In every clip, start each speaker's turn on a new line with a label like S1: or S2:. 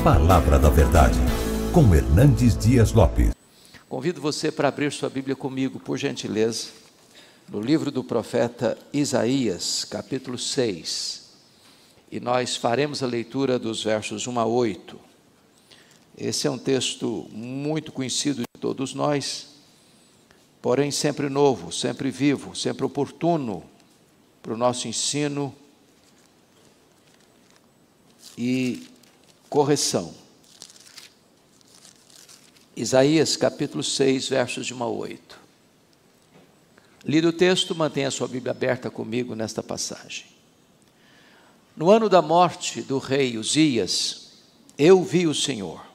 S1: Palavra da Verdade, com Hernandes Dias Lopes.
S2: Convido você para abrir sua Bíblia comigo, por gentileza, no livro do profeta Isaías, capítulo 6. E nós faremos a leitura dos versos 1 a 8. Esse é um texto muito conhecido de todos nós, porém sempre novo, sempre vivo, sempre oportuno para o nosso ensino e correção. Isaías capítulo 6, versos de 1 a 8. Lido o texto, mantenha a sua Bíblia aberta comigo nesta passagem. No ano da morte do rei Uzias, eu vi o Senhor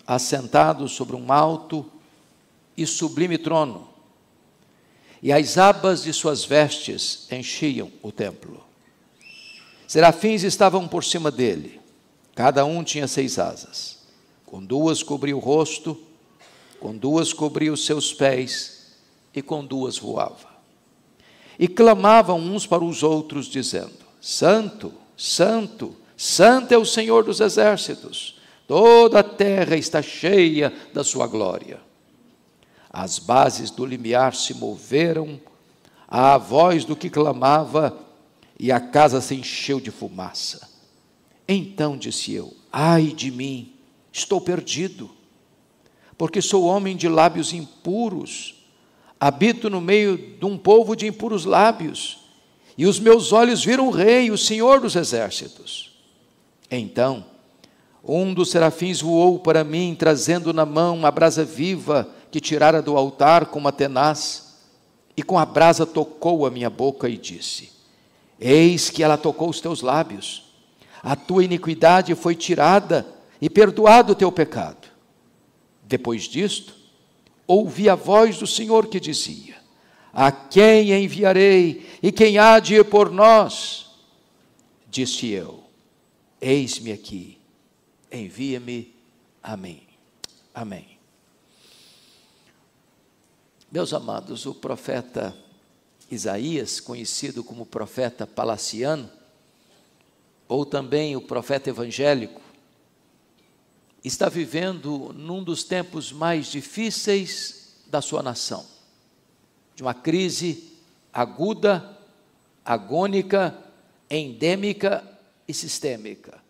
S2: assentado sobre um alto e sublime trono, e as abas de suas vestes enchiam o templo. Serafins estavam por cima dele, cada um tinha 6 asas, com 2 cobria o rosto, com 2 cobria os seus pés, e com 2 voava. E clamavam uns para os outros, dizendo: Santo, Santo, Santo é o Senhor dos exércitos, toda a terra está cheia da sua glória. As bases do limiar se moveram à voz do que clamava, e a casa se encheu de fumaça. Então disse eu: ai de mim, estou perdido, porque sou homem de lábios impuros, habito no meio de um povo de impuros lábios, e os meus olhos viram o Rei, o Senhor dos exércitos. Então um dos serafins voou para mim, trazendo na mão uma brasa viva que tirara do altar com uma tenaz, e com a brasa tocou a minha boca e disse: eis que ela tocou os teus lábios, a tua iniquidade foi tirada e perdoado o teu pecado. Depois disto, ouvi a voz do Senhor que dizia: a quem enviarei e quem há de ir por nós? Disse eu: eis-me aqui, envia-me a mim. Amém. Meus amados, o profeta Isaías, conhecido como profeta palaciano, ou também o profeta evangélico, está vivendo num dos tempos mais difíceis da sua nação, de uma crise aguda, agônica, endêmica e sistêmica.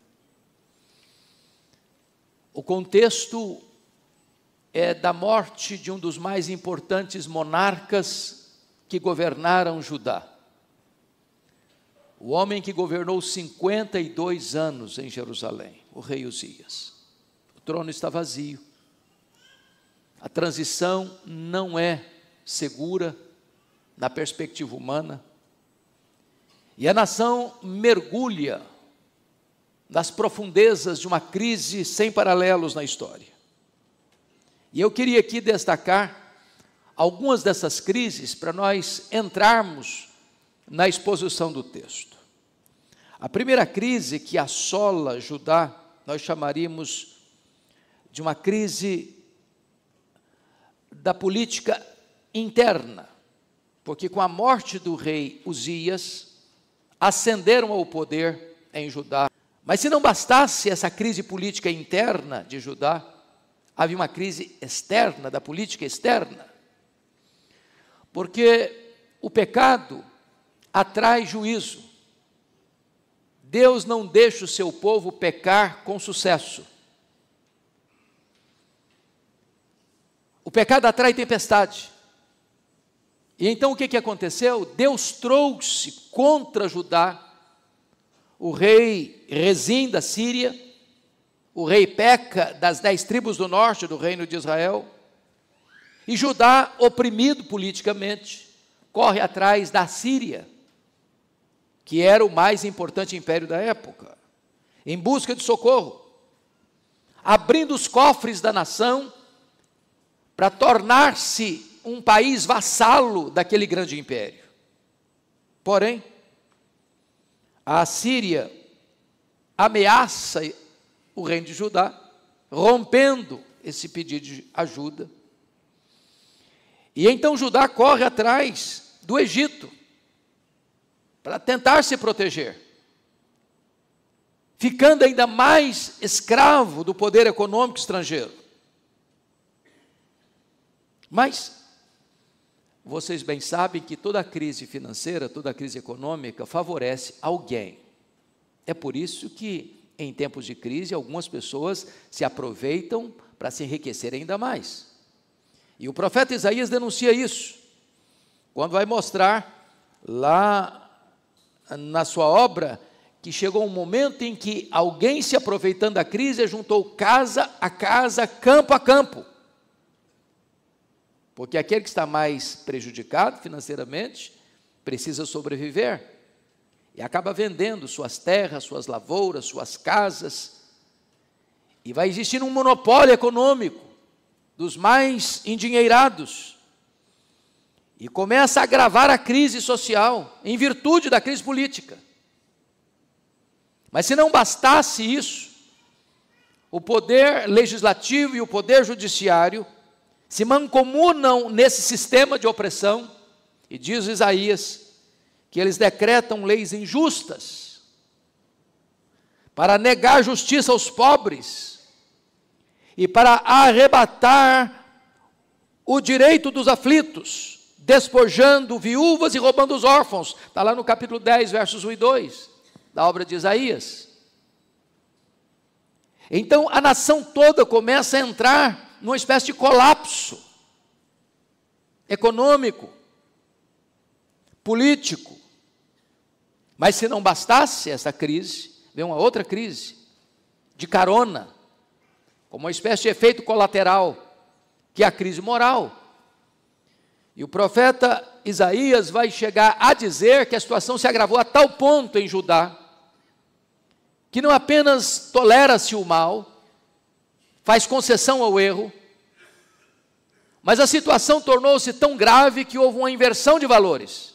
S2: O contexto é da morte de um dos mais importantes monarcas que governaram Judá. O homem que governou 52 anos em Jerusalém, o rei Uzias. O trono está vazio. A transição não é segura na perspectiva humana. E a nação mergulha nas profundezas de uma crise sem paralelos na história. E eu queria aqui destacar algumas dessas crises para nós entrarmos na exposição do texto. A primeira crise que assola Judá, nós chamaríamos de uma crise da política interna, porque com a morte do rei Uzias, ascenderam ao poder em Judá. Mas se não bastasse essa crise política interna de Judá, havia uma crise externa, da política externa, porque o pecado atrai juízo. Deus não deixa o seu povo pecar com sucesso. O pecado atrai tempestade. E então o que aconteceu? Deus trouxe contra Judá o rei Rezim da Síria, o rei Peca das 10 tribos do norte do reino de Israel, e Judá, oprimido politicamente, corre atrás da Síria, que era o mais importante império da época, em busca de socorro, abrindo os cofres da nação para tornar-se um país vassalo daquele grande império. Porém, a Síria ameaça o reino de Judá, rompendo esse pedido de ajuda. E então Judá corre atrás do Egito, para tentar se proteger. ficando ainda mais escravo do poder econômico estrangeiro. Mas vocês bem sabem que toda crise financeira, toda crise econômica favorece alguém. É por isso que, em tempos de crise, algumas pessoas se aproveitam para se enriquecer ainda mais. E o profeta Isaías denuncia isso, quando vai mostrar lá na sua obra que chegou um momento em que alguém, se aproveitando da crise, juntou casa a casa, campo a campo. Porque aquele que está mais prejudicado financeiramente precisa sobreviver e acaba vendendo suas terras, suas lavouras, suas casas, e vai existir um monopólio econômico dos mais endinheirados, e começa a agravar a crise social em virtude da crise política. Mas se não bastasse isso, o poder legislativo e o poder judiciário se mancomunam nesse sistema de opressão, e diz Isaías que eles decretam leis injustas para negar justiça aos pobres e para arrebatar o direito dos aflitos, despojando viúvas e roubando os órfãos. Está lá no capítulo 10, versos 1 e 2, da obra de Isaías. Então a nação toda começa a entrar numa espécie de colapso econômico, político. Mas se não bastasse essa crise, vem uma outra crise, de carona, como uma espécie de efeito colateral, que é a crise moral. E o profeta Isaías vai chegar a dizer que a situação se agravou a tal ponto em Judá, que não apenas tolera-se o mal, faz concessão ao erro, mas a situação tornou-se tão grave que houve uma inversão de valores,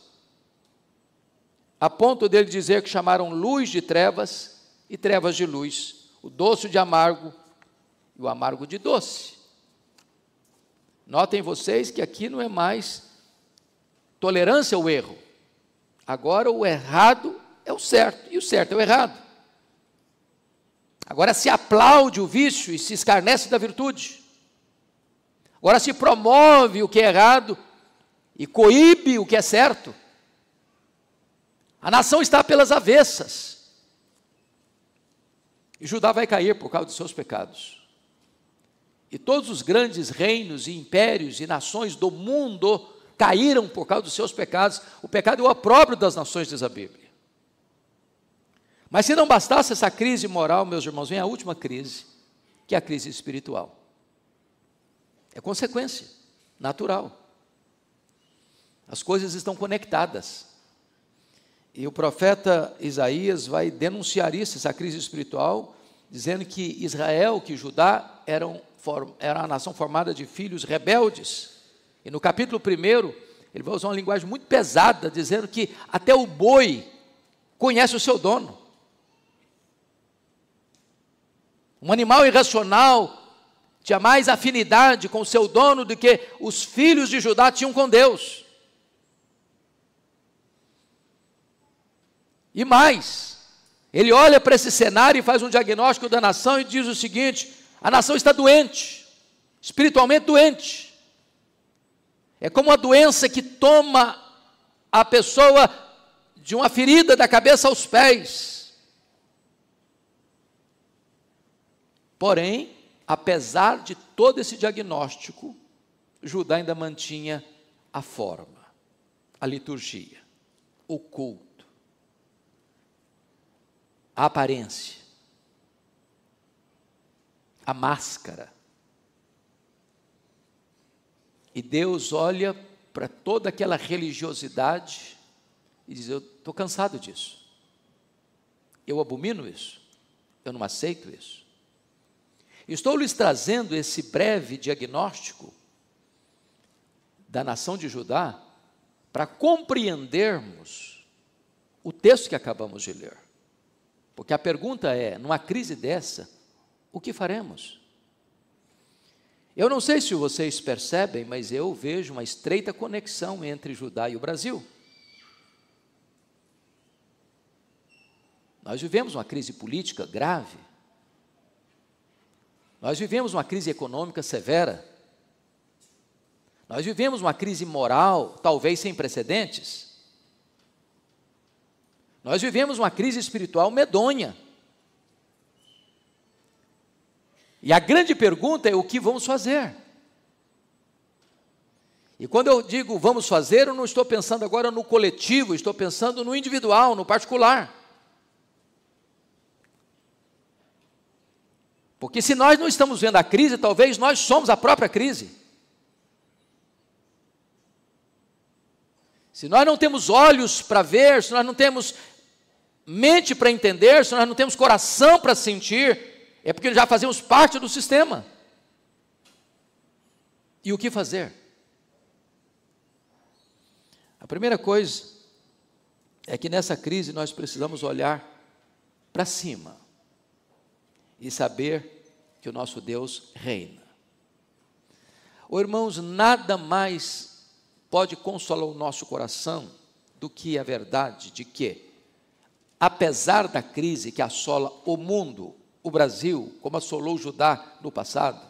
S2: a ponto dele dizer que chamaram luz de trevas e trevas de luz, o doce de amargo e o amargo de doce. Notem vocês que aqui não é mais tolerância ao erro, agora o errado é o certo e o certo é o errado. Agora se aplaude o vício e se escarnece da virtude. Agora se promove o que é errado e coíbe o que é certo. A nação está pelas avessas. E Judá vai cair por causa dos seus pecados. E todos os grandes reinos e impérios e nações do mundo caíram por causa dos seus pecados. O pecado é o opróbrio das nações, diz a Bíblia. Mas se não bastasse essa crise moral, meus irmãos, vem a última crise, que é a crise espiritual. É consequência natural. As coisas estão conectadas. E o profeta Isaías vai denunciar isso, essa crise espiritual, dizendo que Israel, que Judá, era uma nação formada de filhos rebeldes. E no capítulo 1, ele vai usar uma linguagem muito pesada, dizendo que até o boi conhece o seu dono. Um animal irracional tinha mais afinidade com o seu dono do que os filhos de Judá tinham com Deus. E mais, ele olha para esse cenário e faz um diagnóstico da nação e diz o seguinte: a nação está doente, espiritualmente doente. É como uma doença que toma a pessoa de uma ferida da cabeça aos pés. Porém, apesar de todo esse diagnóstico, Judá ainda mantinha a forma, a liturgia, o culto, a aparência, a máscara. E Deus olha para toda aquela religiosidade e diz: eu estou cansado disso, eu abomino isso, eu não aceito isso. Estou lhes trazendo esse breve diagnóstico da nação de Judá para compreendermos o texto que acabamos de ler. Porque a pergunta é, numa crise dessa, o que faremos? Eu não sei se vocês percebem, mas eu vejo uma estreita conexão entre Judá e o Brasil. Nós vivemos uma crise política grave. Nós vivemos uma crise econômica severa. Nós vivemos uma crise moral, talvez sem precedentes. Nós vivemos uma crise espiritual medonha. E a grande pergunta é o que vamos fazer? E quando eu digo vamos fazer, eu não estou pensando agora no coletivo, estou pensando no individual, no particular. Porque se nós não estamos vendo a crise, talvez nós somos a própria crise. Se nós não temos olhos para ver, se nós não temos mente para entender, se nós não temos coração para sentir, é porque já fazemos parte do sistema. E o que fazer? A primeira coisa é que nessa crise nós precisamos olhar para cima e saber que o nosso Deus reina. Irmãos, nada mais pode consolar o nosso coração do que a verdade de que, apesar da crise que assola o mundo, o Brasil, como assolou Judá no passado,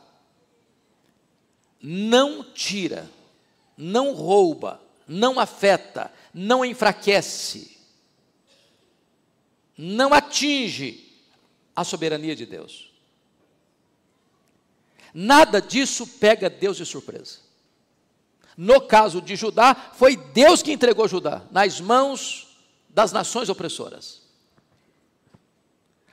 S2: não tira, não rouba, não afeta, não enfraquece, não atinge a soberania de Deus. Nada disso pega Deus de surpresa. No caso de Judá, foi Deus que entregou Judá nas mãos das nações opressoras.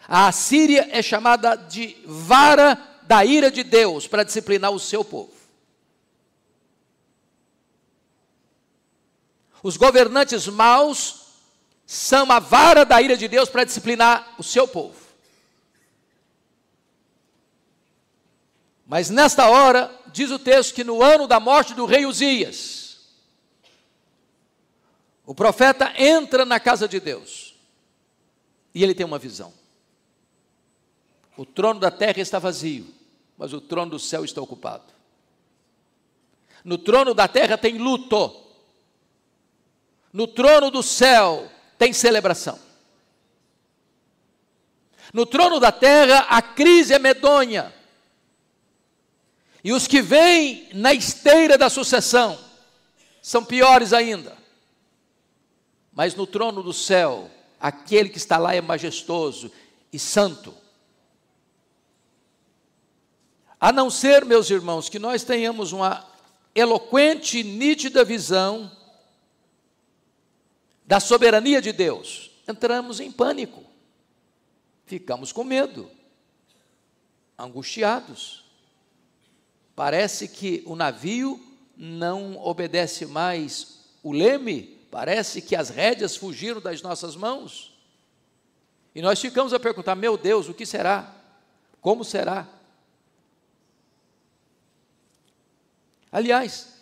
S2: A Assíria é chamada de vara da ira de Deus para disciplinar o seu povo. Os governantes maus são a vara da ira de Deus para disciplinar o seu povo. Mas nesta hora, diz o texto que no ano da morte do rei Uzias, o profeta entra na casa de Deus e ele tem uma visão. O trono da terra está vazio, mas o trono do céu está ocupado. No trono da terra tem luto, no trono do céu tem celebração. No trono da terra a crise é medonha, e os que vêm na esteira da sucessão são piores ainda. Mas no trono do céu, aquele que está lá é majestoso e santo. A não ser, meus irmãos, que nós tenhamos uma eloquente e nítida visão da soberania de Deus, entramos em pânico, ficamos com medo, angustiados. Parece que o navio não obedece mais o leme, parece que as rédeas fugiram das nossas mãos. E nós ficamos a perguntar, meu Deus, o que será? Como será? Aliás,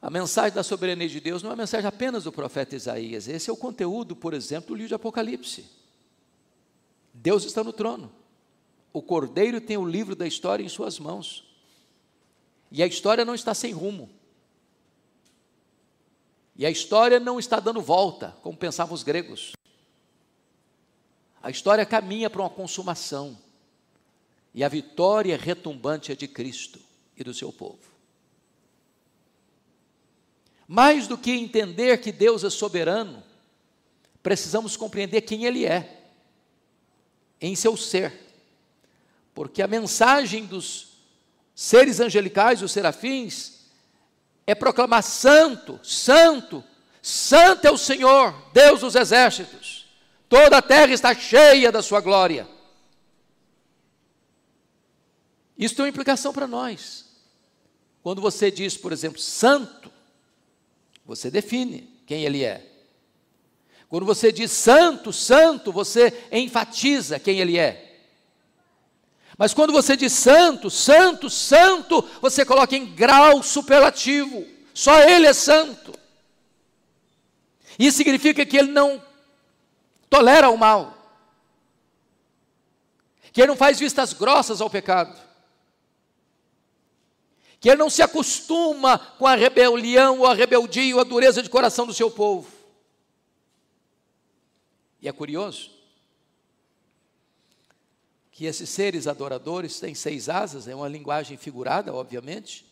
S2: a mensagem da soberania de Deus não é uma mensagem apenas do profeta Isaías. Esse é o conteúdo, por exemplo, do livro de Apocalipse. Deus está no trono. O Cordeiro tem o livro da história em suas mãos. E a história não está sem rumo. E a história não está dando volta, como pensavam os gregos. A história caminha para uma consumação. E a vitória retumbante é de Cristo e do seu povo. Mais do que entender que Deus é soberano, precisamos compreender quem Ele é, em seu ser. Porque a mensagem dos seres angelicais, os serafins, é proclamar santo, santo, santo é o Senhor, Deus dos exércitos, toda a terra está cheia da sua glória. Isso tem uma implicação para nós. Quando você diz, por exemplo, santo, você define quem Ele é. Quando você diz santo, santo, você enfatiza quem Ele é. Mas quando você diz santo, santo, santo, você coloca em grau superlativo. Só Ele é santo. Isso significa que Ele não tolera o mal, que Ele não faz vistas grossas ao pecado, que Ele não se acostuma com a rebelião, ou a rebeldia, ou a dureza de coração do seu povo. E é curioso que esses seres adoradores têm 6 asas, é uma linguagem figurada, obviamente,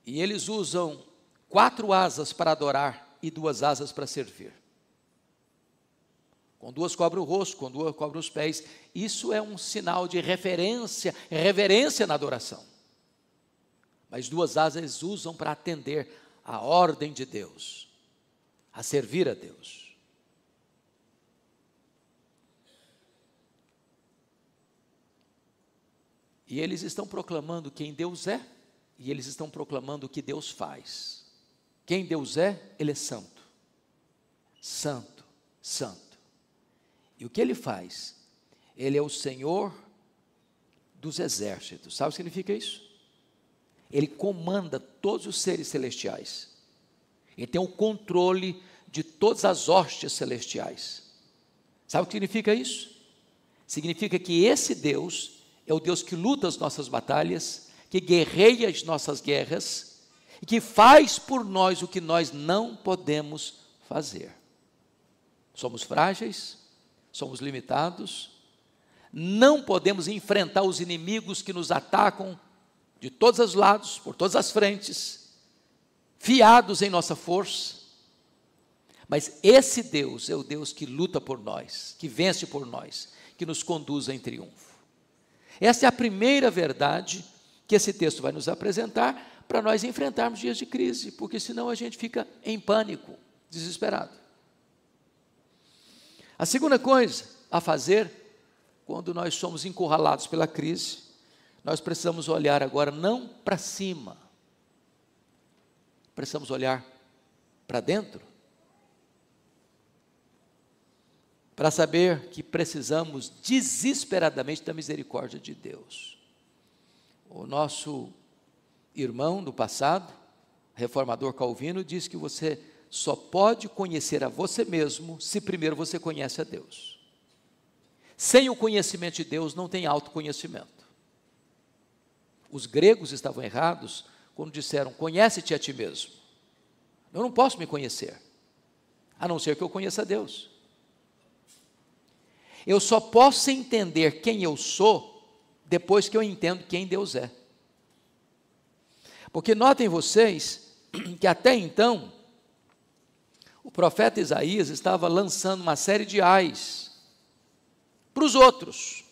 S2: e eles usam 4 asas para adorar e 2 asas para servir. Com 2 cobre o rosto, com 2 cobre os pés. Isso é um sinal de reverência na adoração. Mas 2 asas eles usam para atender a ordem de Deus, a servir a Deus. E eles estão proclamando quem Deus é, e eles estão proclamando o que Deus faz. Quem Deus é, Ele é santo. Santo, santo. E o que Ele faz? Ele é o Senhor dos exércitos. Sabe o que significa isso? Ele comanda todos os seres celestiais. Ele tem o controle de todas as hostes celestiais. Sabe o que significa isso? Significa que esse Deus é o Deus que luta as nossas batalhas, que guerreia as nossas guerras, e que faz por nós o que nós não podemos fazer. Somos frágeis, somos limitados, não podemos enfrentar os inimigos que nos atacam de todos os lados, por todas as frentes, fiados em nossa força, mas esse Deus é o Deus que luta por nós, que vence por nós, que nos conduz em triunfo. Essa é a primeira verdade que esse texto vai nos apresentar para nós enfrentarmos dias de crise, porque senão a gente fica em pânico, desesperado. A segunda coisa a fazer, quando nós somos encurralados pela crise, nós precisamos olhar agora não para cima, precisamos olhar para dentro, para saber que precisamos desesperadamente da misericórdia de Deus. O nosso irmão do passado, reformador Calvino, diz que você só pode conhecer a você mesmo se primeiro você conhece a Deus. Sem o conhecimento de Deus não tem autoconhecimento. Os gregos estavam errados quando disseram, conhece-te a ti mesmo. Eu não posso me conhecer, a não ser que eu conheça a Deus. Eu só posso entender quem eu sou depois que eu entendo quem Deus é. Porque notem vocês que até então, o profeta Isaías estava lançando uma série de ais para os outros.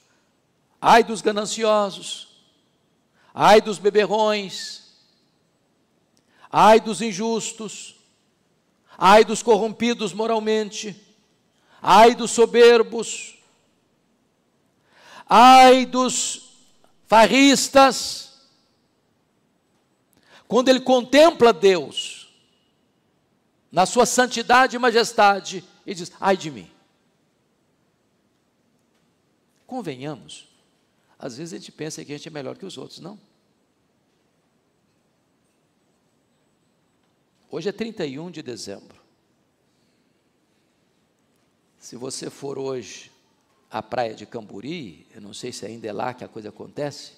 S2: Ai dos gananciosos, ai dos beberrões, ai dos injustos, ai dos corrompidos moralmente, ai dos soberbos, ai dos farristas. Quando ele contempla Deus na sua santidade e majestade, ele diz, ai de mim. Convenhamos, às vezes a gente pensa que a gente é melhor que os outros, não? Hoje é 31 de dezembro. Se você for hoje à praia de Camburi, eu não sei se ainda é lá que a coisa acontece,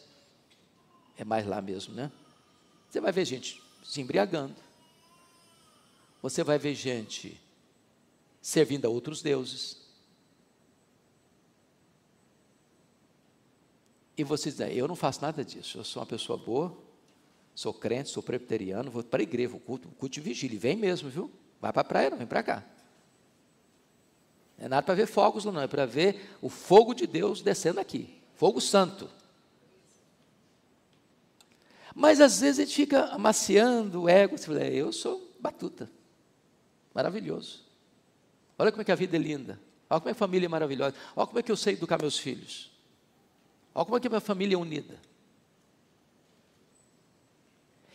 S2: é mais lá mesmo, né? Você vai ver gente se embriagando, você vai ver gente servindo a outros deuses, e você diz, eu não faço nada disso, eu sou uma pessoa boa, sou crente, sou presbiteriano, vou para a igreja, culto de vigília, e vem mesmo, viu? Vai para a praia não, vem para cá. Não é nada para ver fogos não, é para ver o fogo de Deus descendo aqui, fogo santo. Mas às vezes a gente fica amaciando o ego, você fala, eu sou batuta, maravilhoso. Olha como é que a vida é linda, olha como é que a família é maravilhosa, olha como é que eu sei educar meus filhos, olha como é que a minha família é unida.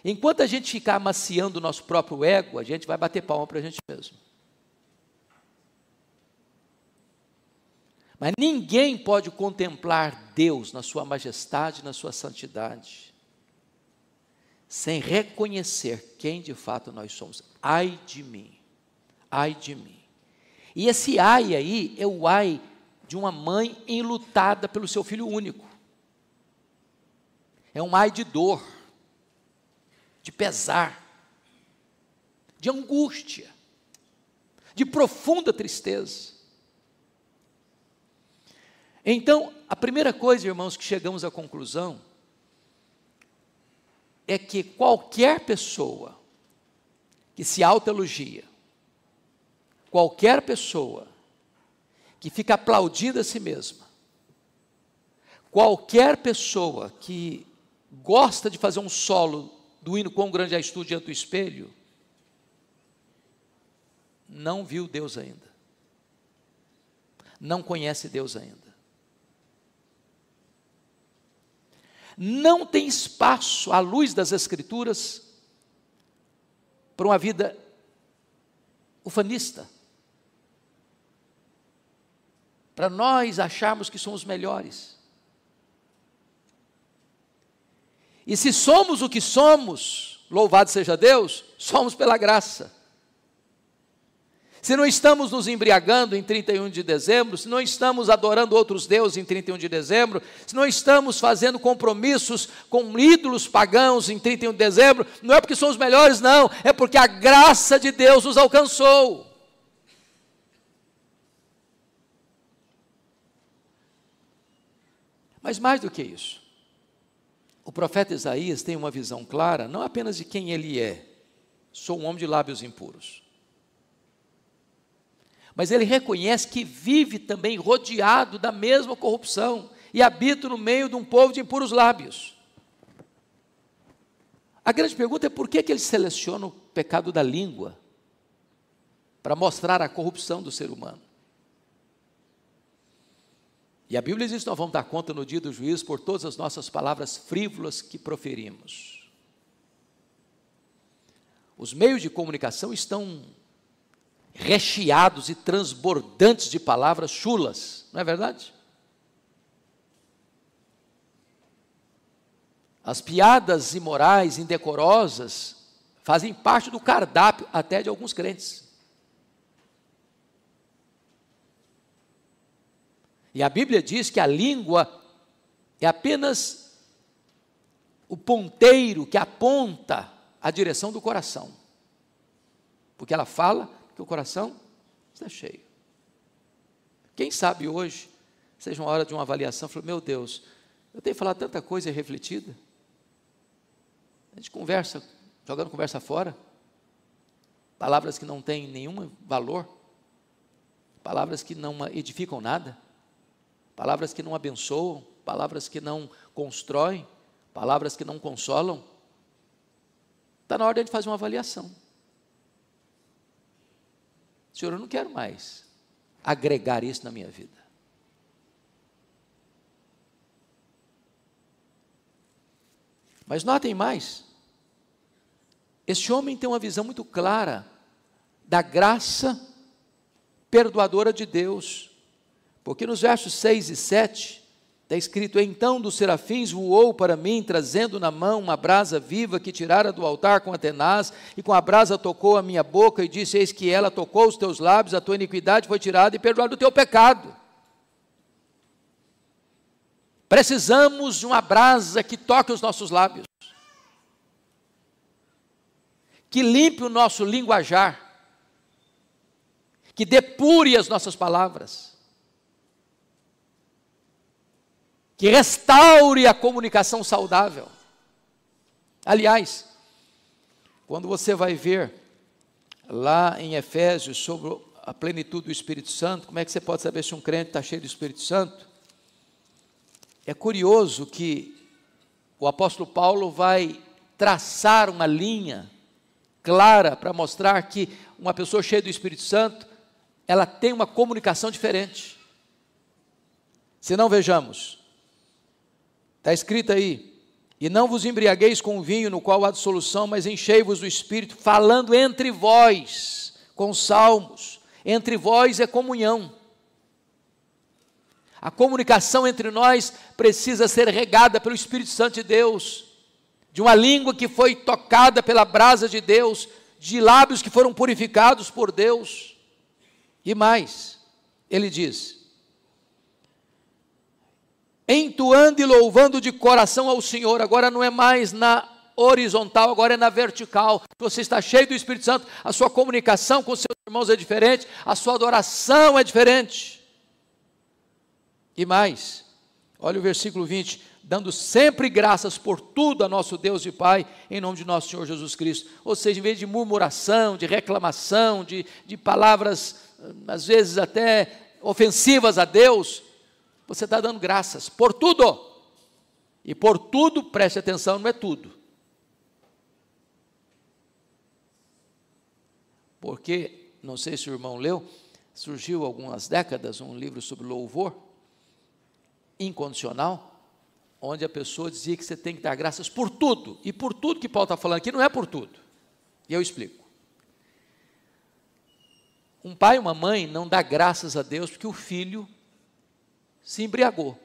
S2: Enquanto a gente ficar amaciando o nosso próprio ego, a gente vai bater palma para a gente mesmo. Mas ninguém pode contemplar Deus na sua majestade, na sua santidade, sem reconhecer quem de fato nós somos. Ai de mim, ai de mim. E esse ai aí é o ai de uma mãe enlutada pelo seu filho único. É um ai de dor, de pesar, de angústia, de profunda tristeza. Então, a primeira coisa, irmãos, que chegamos à conclusão é que qualquer pessoa que se autoelogia, qualquer pessoa que fica aplaudindo a si mesma, qualquer pessoa que gosta de fazer um solo do hino Quão Grande És Tu diante do espelho, não viu Deus ainda, não conhece Deus ainda. Não tem espaço, à luz das Escrituras, para uma vida ufanista, para nós acharmos que somos melhores. E se somos o que somos, louvado seja Deus, somos pela graça. Se não estamos nos embriagando em 31 de dezembro, se não estamos adorando outros deuses em 31 de dezembro, se não estamos fazendo compromissos com ídolos pagãos em 31 de dezembro, não é porque somos melhores, não, é porque a graça de Deus nos alcançou. Mas mais do que isso, o profeta Isaías tem uma visão clara, não apenas de quem ele é, sou um homem de lábios impuros, mas ele reconhece que vive também rodeado da mesma corrupção e habita no meio de um povo de impuros lábios. A grande pergunta é por que ele seleciona o pecado da língua para mostrar a corrupção do ser humano. E a Bíblia diz que nós vamos dar conta no dia do juízo por todas as nossas palavras frívolas que proferimos. Os meios de comunicação estão recheados e transbordantes de palavras chulas, não é verdade? As piadas imorais, indecorosas, fazem parte do cardápio até de alguns crentes. E a Bíblia diz que a língua é apenas o ponteiro que aponta a direção do coração, porque ela fala que o coração está cheio. Quem sabe hoje seja uma hora de uma avaliação, falou, meu Deus, eu tenho falado tanta coisa refletida, a gente conversa, jogando conversa fora, palavras que não têm nenhum valor, palavras que não edificam nada, palavras que não abençoam, palavras que não constroem, palavras que não consolam. Está na hora de fazer uma avaliação. Senhor, eu não quero mais agregar isso na minha vida. Mas notem mais, este homem tem uma visão muito clara da graça perdoadora de Deus, porque nos versos 6 e 7, está escrito, então dos serafins voou para mim, trazendo na mão uma brasa viva que tirara do altar com a tenaz, e com a brasa tocou a minha boca, e disse, eis que ela tocou os teus lábios, a tua iniquidade foi tirada e perdoado o teu pecado. Precisamos de uma brasa que toque os nossos lábios, que limpe o nosso linguajar, que depure as nossas palavras, que restaure a comunicação saudável. Aliás, quando você vai ver lá em Efésios sobre a plenitude do Espírito Santo, como é que você pode saber se um crente está cheio do Espírito Santo? É curioso que o apóstolo Paulo vai traçar uma linha clara para mostrar que uma pessoa cheia do Espírito Santo, ela tem uma comunicação diferente. Se não, vejamos, está escrito aí, e não vos embriagueis com o vinho no qual há dissolução, mas enchei-vos do Espírito, falando entre vós, com salmos. Entre vós é comunhão. A comunicação entre nós precisa ser regada pelo Espírito Santo de Deus, de uma língua que foi tocada pela brasa de Deus, de lábios que foram purificados por Deus. E mais, ele diz, entoando e louvando de coração ao Senhor. Agora não é mais na horizontal, agora é na vertical. Você está cheio do Espírito Santo, a sua comunicação com seus irmãos é diferente, a sua adoração é diferente. E mais, olha o versículo 20, dando sempre graças por tudo a nosso Deus e Pai, em nome de nosso Senhor Jesus Cristo. Ou seja, em vez de murmuração, de reclamação, de palavras, às vezes até ofensivas a Deus, você está dando graças por tudo. E por tudo, preste atenção, não é tudo. Porque, não sei se o irmão leu, surgiu há algumas décadas um livro sobre louvor incondicional, onde a pessoa dizia que você tem que dar graças por tudo, e por tudo que Paulo está falando aqui não é por tudo, e eu explico. Um pai e uma mãe não dá graças a Deus porque o filho se embriagou.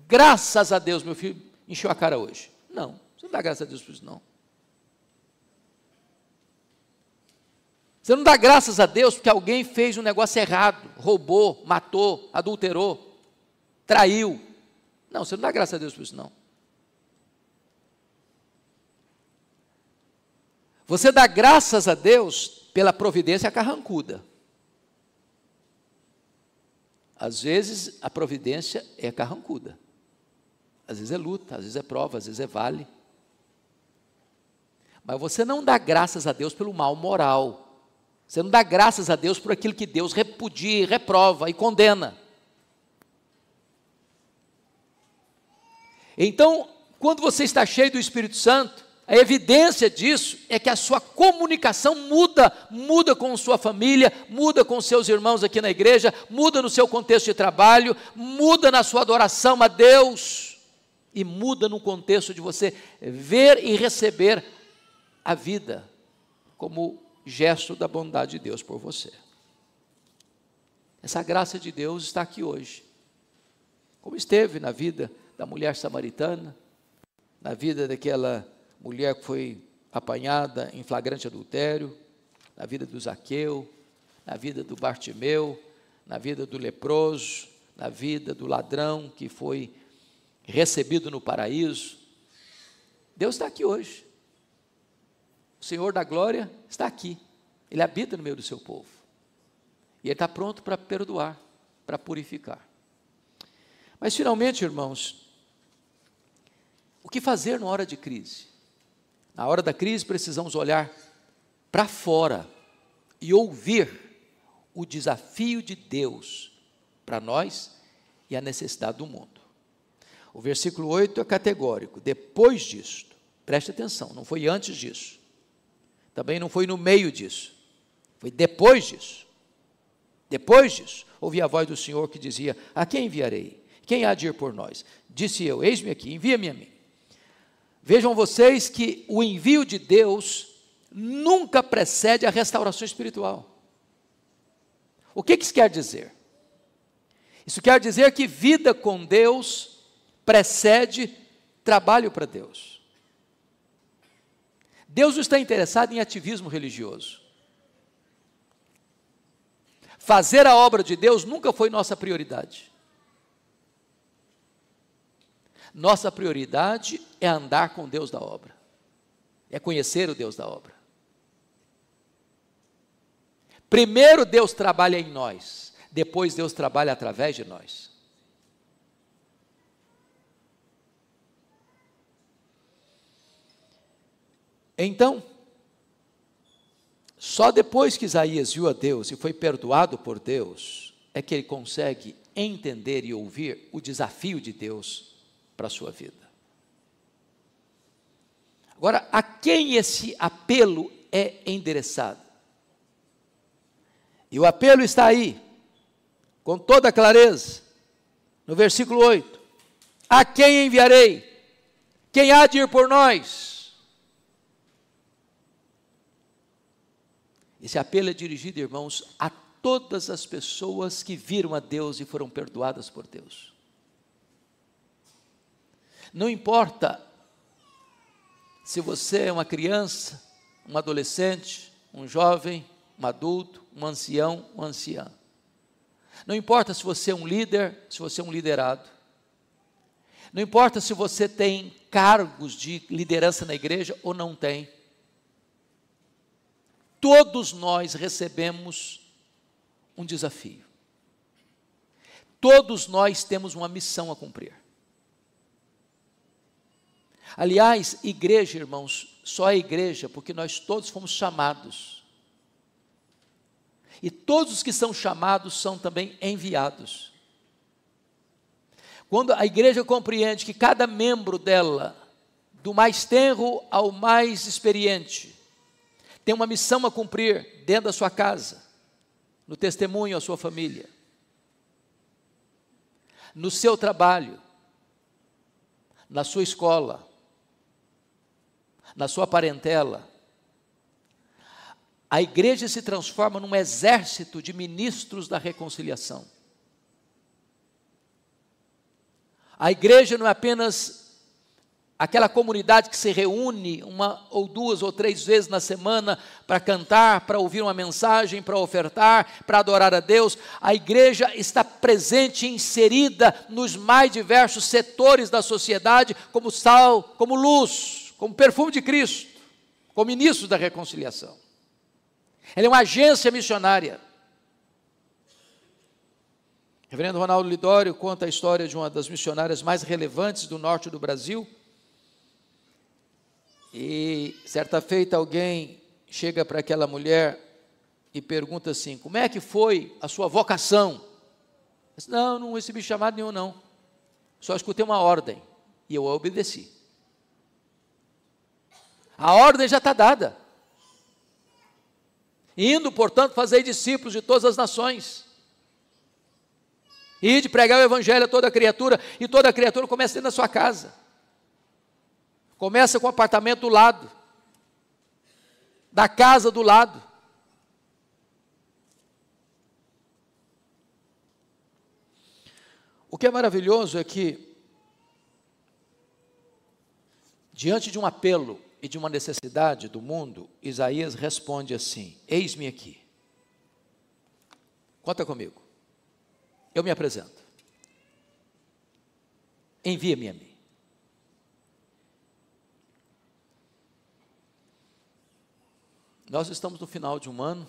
S2: Graças a Deus, meu filho encheu a cara hoje. Não, você não dá graças a Deus por isso não. Você não dá graças a Deus porque alguém fez um negócio errado, roubou, matou, adulterou, traiu. Não, você não dá graças a Deus por isso não. Você dá graças a Deus pela providência carrancuda. Às vezes a providência é carrancuda. Às vezes é luta, às vezes é prova, às vezes é vale. Mas você não dá graças a Deus pelo mal moral. Você não dá graças a Deus por aquilo que Deus repudia, reprova e condena. Então, quando você está cheio do Espírito Santo, a evidência disso é que a sua comunicação muda com sua família, muda com seus irmãos aqui na igreja, muda no seu contexto de trabalho, muda na sua adoração a Deus, e muda no contexto de você ver e receber a vida como gesto da bondade de Deus por você. Essa graça de Deus está aqui hoje, como esteve na vida da mulher samaritana, na vida daquela mulher que foi apanhada em flagrante adultério, na vida do Zaqueu, na vida do Bartimeu, na vida do leproso, na vida do ladrão que foi recebido no paraíso. Deus está aqui hoje. O Senhor da glória está aqui. Ele habita no meio do seu povo. E Ele está pronto para perdoar, para purificar. Mas finalmente, irmãos, o que fazer na hora de crise? Na hora da crise precisamos olhar para fora e ouvir o desafio de Deus para nós e a necessidade do mundo. O versículo 8 é categórico. Depois disto, preste atenção, não foi antes disso, também não foi no meio disso, foi depois disso. Depois disso, ouvi a voz do Senhor que dizia: a quem enviarei? Quem há de ir por nós? Disse eu: eis-me aqui, envia-me a mim. Vejam vocês que o envio de Deus nunca precede a restauração espiritual. O que isso quer dizer? Isso quer dizer que vida com Deus precede trabalho para Deus. Deus não está interessado em ativismo religioso. Fazer a obra de Deus nunca foi nossa prioridade. Nossa prioridade é andar com Deus da obra, é conhecer o Deus da obra. Primeiro Deus trabalha em nós, depois Deus trabalha através de nós. Então, só depois que Isaías viu a Deus e foi perdoado por Deus, é que ele consegue entender e ouvir o desafio de Deus para a sua vida. Agora, a quem esse apelo é endereçado? E o apelo está aí, com toda clareza, no versículo 8: a quem enviarei? Quem há de ir por nós? Esse apelo é dirigido, irmãos, a todas as pessoas que viram a Deus e foram perdoadas por Deus. Não importa se você é uma criança, um adolescente, um jovem, um adulto, um ancião, uma anciã. Não importa se você é um líder, se você é um liderado. Não importa se você tem cargos de liderança na igreja ou não tem. Todos nós recebemos um desafio. todos nós temos uma missão a cumprir. Aliás, igreja, irmãos, só é igreja porque nós todos fomos chamados. E todos os que são chamados são também enviados. Quando a igreja compreende que cada membro dela, do mais tenro ao mais experiente, tem uma missão a cumprir dentro da sua casa, no testemunho à sua família, no seu trabalho, na sua escola, na sua parentela, a igreja se transforma num exército de ministros da reconciliação. A igreja não é apenas aquela comunidade que se reúne uma ou duas ou três vezes na semana para cantar, para ouvir uma mensagem, para ofertar, para adorar a Deus. A igreja está presente, inserida nos mais diversos setores da sociedade, como sal, como luz, como perfume de Cristo, como ministro da reconciliação. Ela é uma agência missionária. Reverendo Ronaldo Lidório conta a história de uma das missionárias mais relevantes do norte do Brasil. E certa feita alguém chega para aquela mulher e pergunta assim: como é que foi a sua vocação? Ela disse: não recebi chamado nenhum não, só escutei uma ordem e eu a obedeci. A ordem já está dada. Indo, portanto, fazei discípulos de todas as nações. E de pregar o evangelho a toda criatura, e toda criatura começa dentro da sua casa. Começa com o apartamento do lado, da casa do lado. O que é maravilhoso é que, diante de um apelo e de uma necessidade do mundo, Isaías responde assim: eis-me aqui. Conta comigo. Eu me apresento. Envia-me a mim. Nós estamos no final de um ano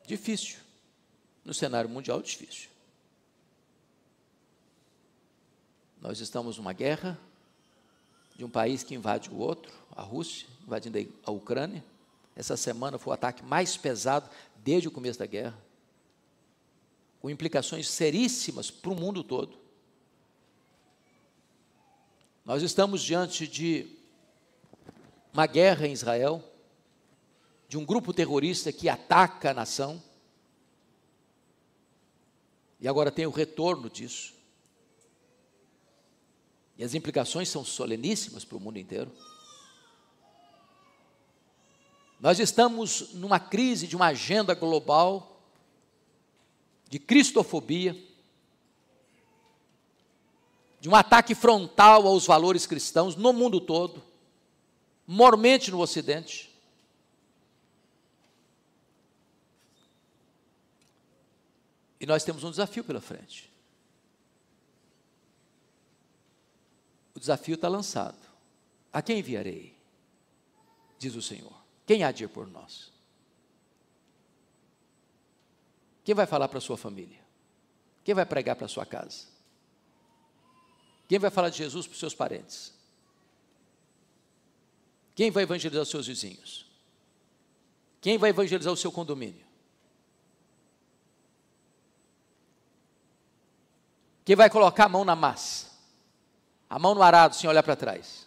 S2: difícil, no cenário mundial difícil. Nós estamos numa guerra de um país que invade o outro, a Rússia, invadindo a Ucrânia. Essa semana foi o ataque mais pesado desde o começo da guerra, com implicações seríssimas para o mundo todo. Nós estamos diante de uma guerra em Israel, de um grupo terrorista que ataca a nação, e agora tem o retorno disso. E as implicações são soleníssimas para o mundo inteiro. Nós estamos numa crise de uma agenda global, de cristofobia, de um ataque frontal aos valores cristãos no mundo todo, mormente no Ocidente. E nós temos um desafio pela frente. O desafio está lançado. A quem enviarei? Diz o Senhor. Quem há de ir por nós? Quem vai falar para a sua família? Quem vai pregar para a sua casa? Quem vai falar de Jesus para os seus parentes? Quem vai evangelizar os seus vizinhos? Quem vai evangelizar o seu condomínio? Quem vai colocar a mão na massa? A mão no arado, sem olhar para trás?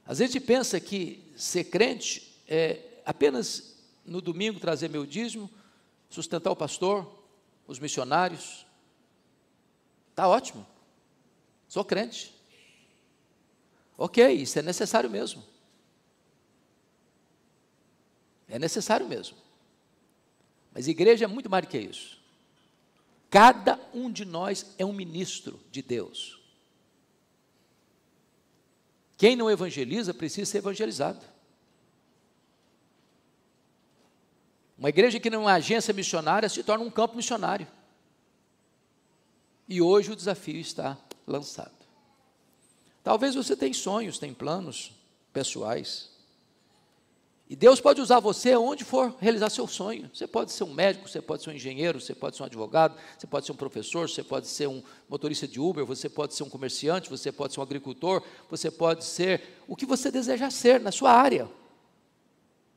S2: Às vezes a gente pensa que ser crente é apenas no domingo trazer meu dízimo, sustentar o pastor, os missionários. Está ótimo, sou crente. Ok, isso é necessário mesmo. É necessário mesmo. Mas igreja é muito mais do que isso. Cada um de nós é um ministro de Deus. Quem não evangeliza precisa ser evangelizado. Uma igreja que não é uma agência missionária se torna um campo missionário. E hoje o desafio está lançado. Talvez você tenha sonhos, tenha planos pessoais. E Deus pode usar você onde for realizar seu sonho. Você pode ser um médico, você pode ser um engenheiro, você pode ser um advogado, você pode ser um professor, você pode ser um motorista de Uber, você pode ser um comerciante, você pode ser um agricultor, você pode ser o que você desejar ser na sua área.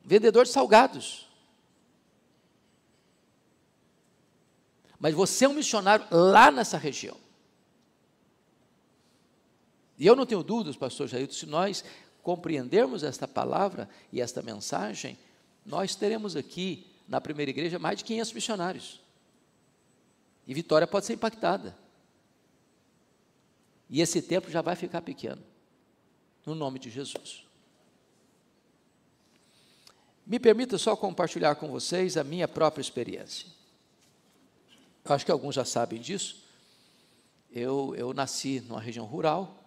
S2: Vendedor de salgados. Mas você é um missionário lá nessa região. E eu não tenho dúvidas, pastor Jailton, se nós compreendermos esta palavra e esta mensagem, nós teremos aqui, na primeira igreja, mais de 500 missionários. E Vitória pode ser impactada. E esse templo já vai ficar pequeno, no nome de Jesus. Me permita só compartilhar com vocês a minha própria experiência. Eu acho que alguns já sabem disso. Eu nasci numa região rural.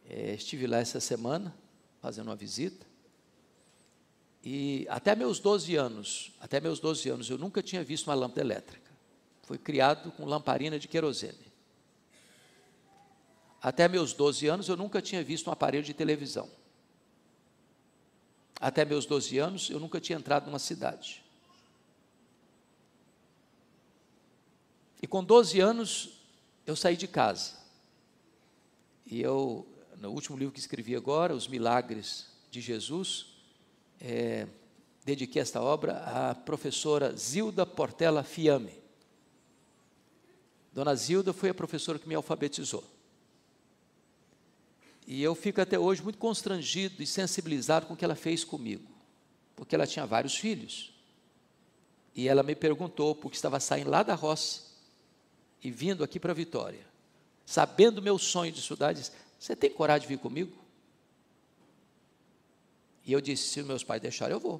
S2: Estive lá essa semana, fazendo uma visita, e até meus 12 anos, eu nunca tinha visto uma lâmpada elétrica. Fui criado com lamparina de querosene. Até meus 12 anos, eu nunca tinha visto um aparelho de televisão. Até meus 12 anos, eu nunca tinha entrado numa cidade. E com 12 anos, eu saí de casa. E eu, no último livro que escrevi agora, Os Milagres de Jesus, dediquei esta obra à professora Zilda Portela Fiame. Dona Zilda foi a professora que me alfabetizou. E eu fico até hoje muito constrangido e sensibilizado com o que ela fez comigo, porque ela tinha vários filhos. E ela me perguntou, porque estava saindo lá da roça e vindo aqui para Vitória, sabendo o meu sonho de estudar, disse: você tem coragem de vir comigo? E eu disse: se meus pais deixarem, eu vou.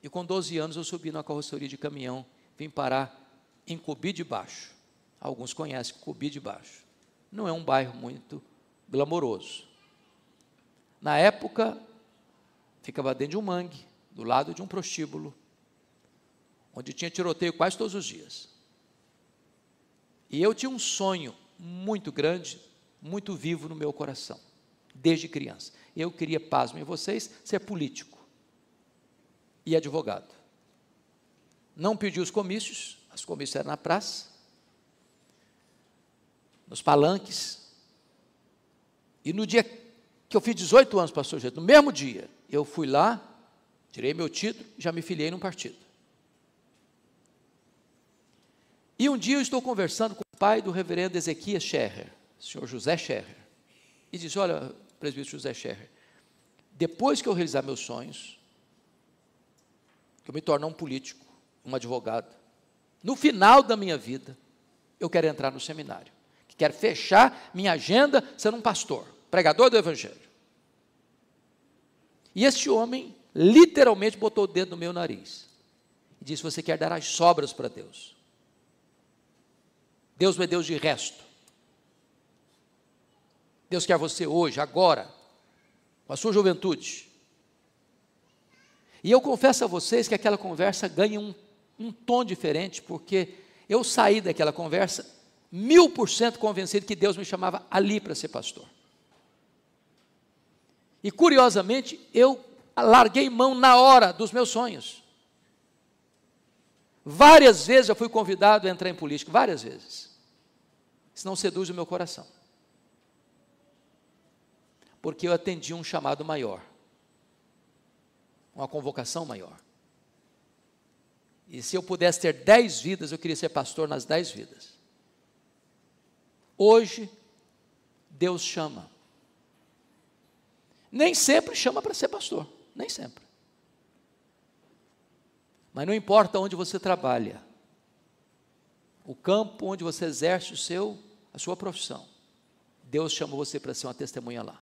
S2: E com 12 anos eu subi numa carroceria de caminhão, vim parar em Cubi de Baixo. Alguns conhecem Cubi de Baixo. Não é um bairro muito glamouroso. Na época, ficava dentro de um mangue, do lado de um prostíbulo, onde tinha tiroteio quase todos os dias. E eu tinha um sonho muito grande, muito vivo no meu coração, desde criança. Eu queria, pasmem vocês, ser político e advogado. Não pedi os comícios eram na praça, nos palanques. E no dia que eu fiz 18 anos, pastor Jailton, no mesmo dia, eu fui lá, tirei meu título e já me filiei num partido. E um dia eu estou conversando com o pai do reverendo Ezequias Scherrer, o senhor José Scherrer, e disse: olha, presbítero José Scherrer, depois que eu realizar meus sonhos, que eu me tornar um político, um advogado, no final da minha vida, eu quero entrar no seminário, que quero fechar minha agenda sendo um pastor, pregador do evangelho. E este homem literalmente botou o dedo no meu nariz e disse: você quer dar as sobras para Deus? Deus não é Deus de resto. Deus quer você hoje, agora, com a sua juventude. E eu confesso a vocês que aquela conversa ganha um tom diferente, porque eu saí daquela conversa 1000% convencido que Deus me chamava ali para ser pastor. E curiosamente, eu larguei mão na hora dos meus sonhos. Várias vezes eu fui convidado a entrar em política, várias vezes. Isso não seduz o meu coração. Porque eu atendi um chamado maior, uma convocação maior. E se eu pudesse ter 10 vidas, eu queria ser pastor nas 10 vidas. Hoje, Deus chama. Nem sempre chama para ser pastor, nem sempre. Mas não importa onde você trabalha, o campo onde você exerce a sua profissão, Deus chama você para ser uma testemunha lá.